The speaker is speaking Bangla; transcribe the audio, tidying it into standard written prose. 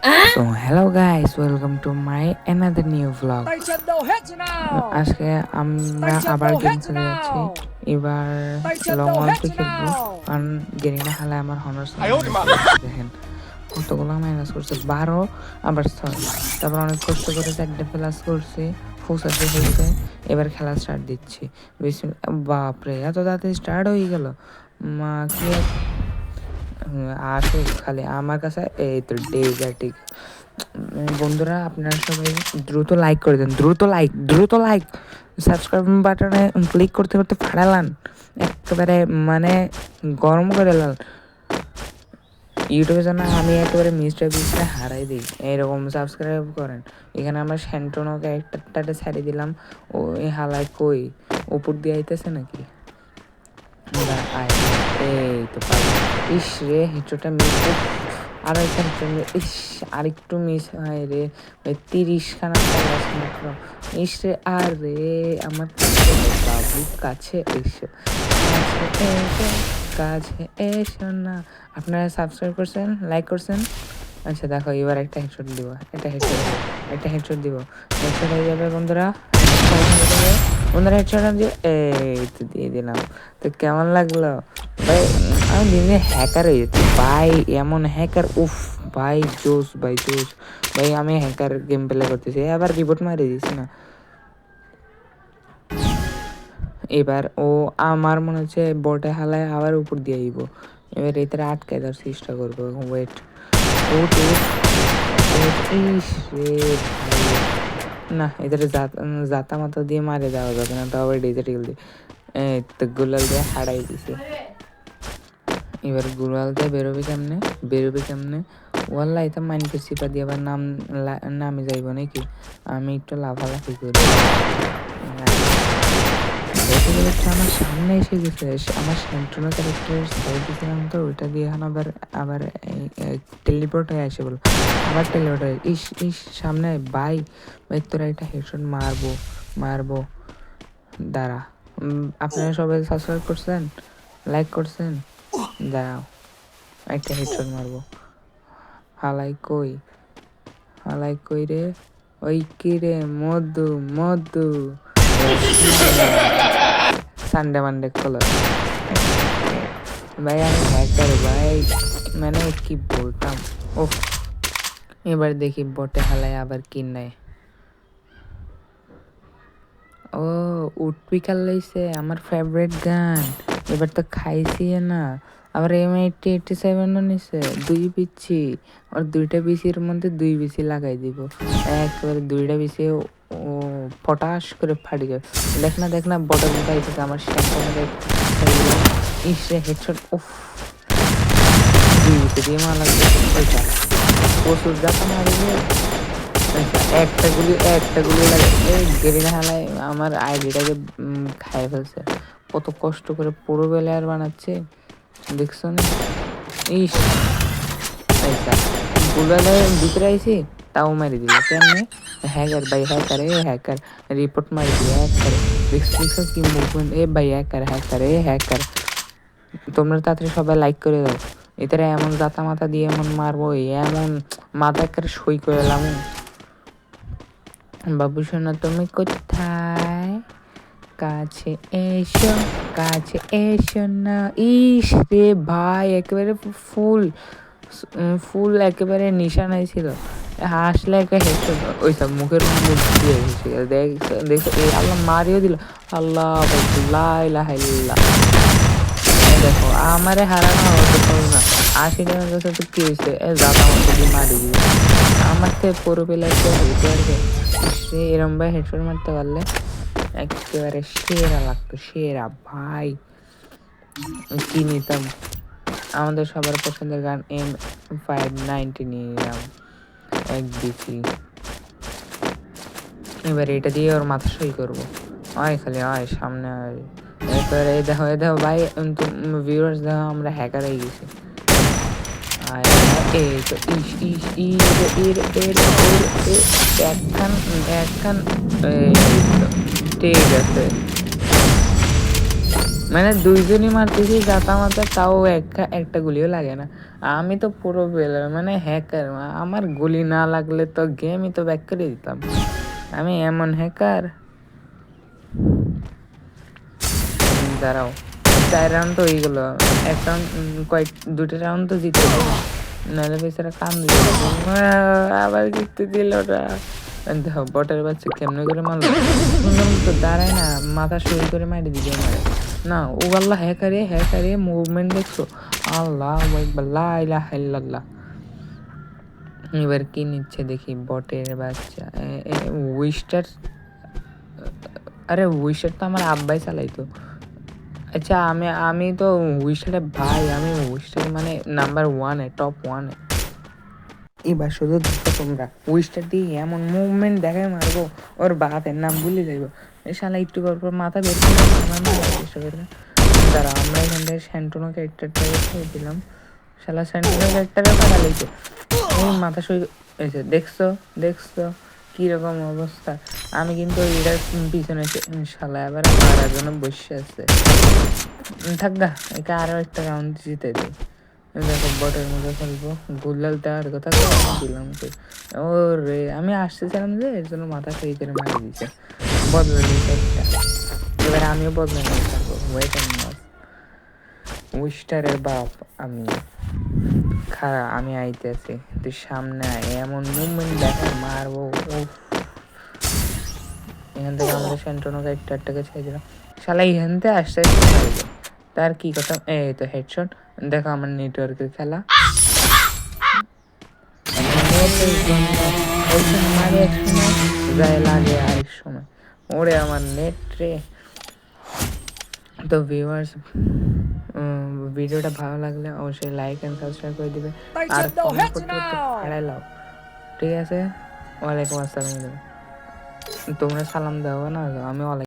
So hello guys, welcome to my another new vlog. আজকে আমরা আবার গেম খেলে যাচ্ছি। এবার লং ওয়ার্ল্ডে খেলবো, কারণ গেরিনা খেলায় আমার হনার্স দেখেন কতগুলো মাইনাস করছে, 12 আবার 6। তারপর অনেক কষ্ট করে 4টে প্লাস করছি, ফোসাসে হয়েছে। এবার খেলা স্টার্ট দিচ্ছি। বাপরে, এত তাড়াতাড়ি স্টার্ট হয়ে গেল। মা কি আসুক খালি আমার কাছে। এই তো ডেজার্টিক বন্ধুরা, আপনারা সবাই দ্রুত লাইক করে দেন, দ্রুত লাইক সাবস্ক্রাইব বাটনে ক্লিক করতে করতে ফাড়ালান, একেবারে মানে গরম করে লাল। ইউটিউবে যেন আমি একেবারে মিস্টার বিস্টে হারাই দিই, এইরকম সাবস্ক্রাইব করেন। এখানে আমার শ্যান্টনো ক্যারেক্টারটাতে ছাড়ি দিলাম। ও এই হালায় কই উপর দিয়ে আইতেছে নাকি? এই তো ইস রে, হেঁচোটা মিস। আর আরেকটু মিস হয় রে ভাই, 30খানা মাত্র। ইস রে, আর রে আমার বাবু কাছে এসো, কাছে এসো না। আপনারা সাবস্ক্রাইব করছেন, লাইক করছেন। আচ্ছা দেখো, এবার একটা হেডশট দিব, হেডশট দিব, হেডশট হয়ে যাবে বন্ধুরা। হেডশট দিয়ে এই তো দিয়ে দিলাম। তো কেমন লাগলো ভাই? আমি দিনে হ্যাকার হয়ে যাচ্ছি ভাই, এমন হ্যাকার, উফ ভাই জোস ভাই, ভাই আমি হ্যাকার গেম প্লে করতেছি। আবার রিপোর্ট মারি দিছি না। এবার ও আমার মনে হচ্ছে বটে হালায় আবার উপর দিয়ে আইব। এবার এতে আটকায় দেওয়ার চেষ্টা করবো। ওয়েট, না এদের জাতা মাতা দিয়ে মারে দেওয়া যাবে না, তো আবার ডিজিটাল দিয়ে তো গুলাল দিয়ে হারাই দিছে। এবার গুলাল দিয়ে বেরোবে কেমনে? ওয়াল্লা এটা মাইনকে সিপা দিয়ে আবার নামে যাইব নাকি? আমি একটু লাফালাফি করি। আমার সামনে এসে গেছে, আমার সেন্ট্রোনো ক্যারেক্টার সাইড দিয়েছিলাম, তো ওইটা দিয়ে এখন আবার টেলিপোর্ট হয়ে আসে বলো, আবার টেলিপোর্ট হয়ে ইস সামনে। ভাই তোরা এটা হেডশট মারবো দাঁড়া। আপনারা সবাই সাবস্ক্রাইব করছেন, লাইক করছেন, দাঁড়াও একটা হেডশট মারবো। হালাই কই রে? ওই কি রে? মধু সানডে মানডে খোলো ভাই, আমি হ্যাকার ভাই, মানে কি বলতাম। ও এবার দেখি বটে হালায় আবার কি নাই। ও উঠপিকাল লইছে আমার ফেভারিট গান। এবার তো খাইছি না। আবার M8087ও নিছে, 2 পিচ্ছি। আর 2টা বিসির মধ্যে 2 বিসি লাগাই দিব, একেবারে 2টা বিসি ও পটাশ করে ফাটি যাবে। দেখ না বটল আইছে আমার সামনে। ইসে হেডশট, উফ 2 বিসি দিয়ে মারা লাগবে। ওইটা প্রচুর যাতা মারিবে। একটা গুলি লাগে। এই গেরিনা হালায় আমার আইডিটাকে খাই ফেলছে। কত কষ্ট করে পুরো প্লেয়ার বানাচ্ছে, দেখছো না? ইস গুলালের ভিতরে আইছি, তাও মারি দিল কেমনে? হ্যাকার ভাই, হ্যাকার রিপোর্ট মারি দিল হ্যাকার। দেখছো কি মুভমেন্ট? এ ভাই হ্যাকার। তোমরা তাড়াতাড়ি সবাই লাইক করে দাও। এদের এমন জাতা মাথা দিয়ে এমন মারবো, এমন মাথা করে সই করে এলাম। বাবু সোনা তুমি কোথায়? কাছে এসো না। ইস রে ভাই, একেবারে ফুল একেবারে নিশানায় ছিল। হাসলে একটা হেডশট ওইসব মুখের মুখ দিয়ে এসে দেখো আল্লাহ মারিও দিল। আল্লাহ লা ইলাহা ইল্লাল্লাহ। দেখো আমারে হারানো হতে পারো না। 80 টাকার কাছে তো কি হয়েছে? যাতা মতো দিয়ে মারি দিবে। আমার থেকে পুরো প্লেয়ারকে হইতে পারবে। সে এরম ভাই হেডশট মারতে পারলে একেবারে সেরা লাগতো, সেরা ভাই। কি নিতাম? আমাদের সবার পছন্দের গান M590 নিয়ে নিলাম, 1 বিসি। এবার এটা দিয়ে ওর মাথা সই করবো। খালি সামনে এরপরে দেখো ভাই, ভিউয়ার্স দেখো আমরা হ্যাকার হয়ে গেছি। এই তো একখান ঠিক আছে। মানে দুইজনই মারতেছি জাতা মাতা, তাও একটা গুলিও লাগে না। আমি তো পুরো মানে হ্যাকার, আমার গুলি না লাগলে তো গেমই তো ব্যাক করে দিতাম। আমি এমন হ্যাকার। দাঁড়াও, 4 রাউন্ড তো হয়ে গেল, এক রাউন্ড দুটো রাউন্ড তো জিতে দিল, নাহলে বেচারা কাম দিল। আবার জিততে দিল ওরা। দেখো বটের বাচ্চা কেমনে করে মারলো, সুন্দর মতো দাঁড়ায় না, মাথা শুরু করে মারি দিবে মারে না। ও আল্লাহ, হ্যাকারে মুভমেন্ট দেখছো? আল্লাহ আকবার, লা ইলাহা ইল্লাল্লাহ। এবার কি নিচ্ছে দেখি, বটের বাচ্চা উইস্টার। আরে উইস্টার তো আমার আব্বাই চালাইতো। আচ্ছা, আমি তো উইস্টারে ভাই, আমি উইস্টার মানে নাম্বার 1-এ, টপ 1-এ। এবার শুধু দেখো তোমরা, উইস্টার দিয়ে এমন মুভমেন্ট দেখায় মারবো, ওর বাপের নাম ভুলে যাইবো। শালা একটু পর মাথা বের করে আমার মারার চেষ্টা করবে। দাঁড়া, আমরা এখান থেকে স্যান্টোনো ক্যারেক্টারটাকে খেয়ে দিলাম। শালা স্যান্টোনো ক্যারেক্টারে পাঠা লাগছে, এই মাথা সই হয়েছে। দেখছো কিরকম অবস্থা? আমি কিন্তু এটার পিছনে শালা আবার মারার জন্য বসে আছে। থাক গা, একে আরো একটা রাউন্ড জিতে দিই। দেখো বটের মধ্যে খেলবো, গুলাল দেওয়ার কথা দিলাম। ও রে, আমি আসতেছিলাম যে, এর জন্য মাথা সেই করে মারি দিছে, বদলে দিয়েছে একটা। এবার আমিও বদলে নিয়ে থাকবো। ওয়েট অ্যান্ড ওয়াচ, উইস্টারের বাপ আমি। খারা, আমি আইতেছি, তুই সামনে আয়, এমন মুভমেন্ট দেখা মারবো। এখান থেকে আমাদের সেন্টোনো ক্যারেক্টারটাকে ছেড়ে দিলাম। শালা এখান থেকে আসতে তার কি কথা। এই তো হেডশট। দেখো আমার নেটওয়ার্কের খেলা, মারে এক সময়, যায় লাগে আরেক সময়। ওরে আমার নেট রে। তো ভিউয়ার্স, ভিডিওটা ভালো লাগলে অবশ্যই লাইক অ্যান্ড সাবস্ক্রাইব করে দিবে, আর কমেন্ট করতে করতে ফাড়াই লাও। ঠিক আছে, ওয়ালাইকুম আসসালাম। তোমরা সালাম দাও না, আমি ওয়ালাইকুম।